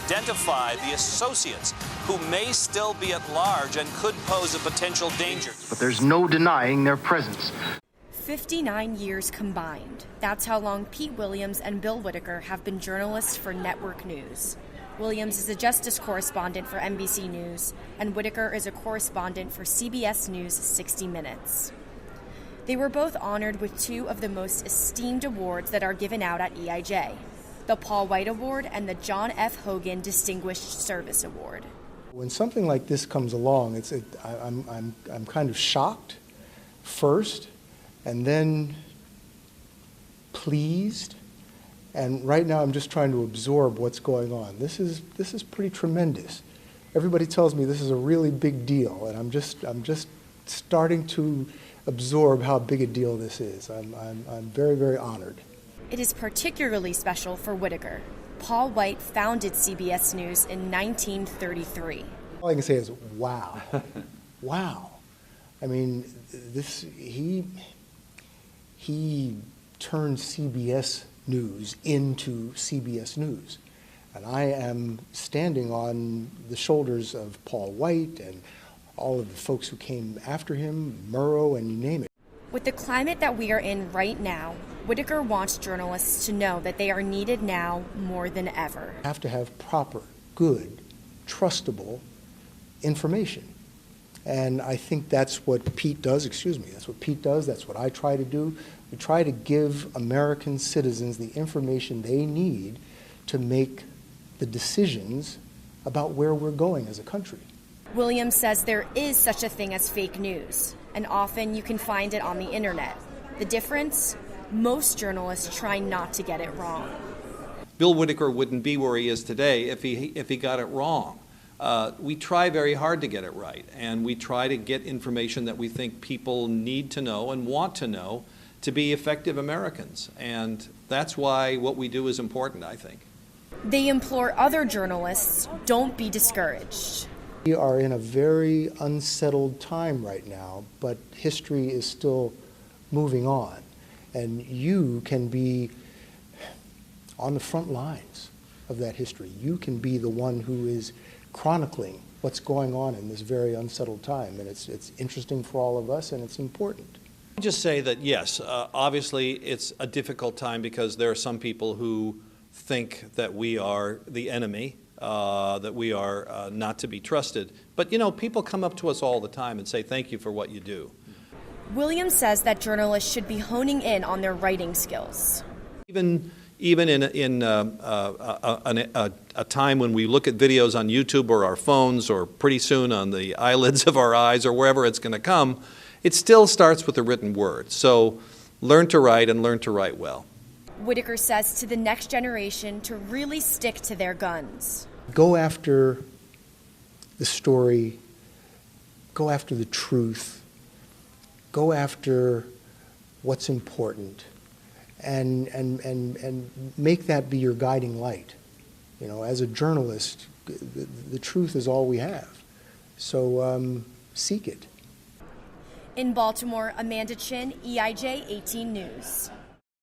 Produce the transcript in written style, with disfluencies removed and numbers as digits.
identify the associates who may still be at large and could pose a potential danger. But there's no denying their presence. 59 years combined. That's how long Pete Williams and Bill Whitaker have been journalists for network news. Williams is a justice correspondent for NBC News, and Whitaker is a correspondent for CBS News 60 Minutes. They were both honored with two of the most esteemed awards that are given out at EIJ, the Paul White Award and the John F. Hogan Distinguished Service Award. When something like this comes along, I'm kind of shocked first, and then pleased. And right now I'm just trying to absorb what's going on. This is pretty tremendous. Everybody tells me this is a really big deal, and I'm just starting to absorb how big a deal this is. I'm very, very honored. It is particularly special for Whitaker. Paul White founded CBS News in 1933. All I can say is, wow. Wow. I mean, he turned CBS News into CBS News. And I am standing on the shoulders of Paul White and all of the folks who came after him, Murrow, and you name it. With the climate that we are in right now, Whitaker wants journalists to know that they are needed now more than ever. You have to have proper, good, trustable information. And I think that's what Pete does, that's what Pete does, that's what I try to do. We try to give American citizens the information they need to make the decisions about where we're going as a country. Williams says there is such a thing as fake news, and often you can find it on the internet. The difference? Most journalists try not to get it wrong. Bill Whitaker wouldn't be where he is today if he got it wrong. We try very hard to get it right, and we try to get information that we think people need to know and want to know to be effective Americans. And that's why what we do is important, I think. They implore other journalists, don't be discouraged. We are in a very unsettled time right now, but history is still moving on. And you can be on the front lines of that history. You can be the one who is chronicling what's going on in this very unsettled time. And it's interesting for all of us, and it's important. I'll just say that, yes, obviously it's a difficult time because there are some people who think that we are the enemy, that we are not to be trusted. But, you know, people come up to us all the time and say, thank you for what you do. Williams says that journalists should be honing in on their writing skills. Even in a time when we look at videos on YouTube or our phones or pretty soon on the eyelids of our eyes or wherever it's going to come, it still starts with a written word. So learn to write and learn to write well. Whitaker says to the next generation to really stick to their guns. Go after the story, go after the truth, go after what's important, and make that be your guiding light. You know, as a journalist, the truth is all we have. So seek it. In Baltimore, Amanda Chin, EIJ 18 News.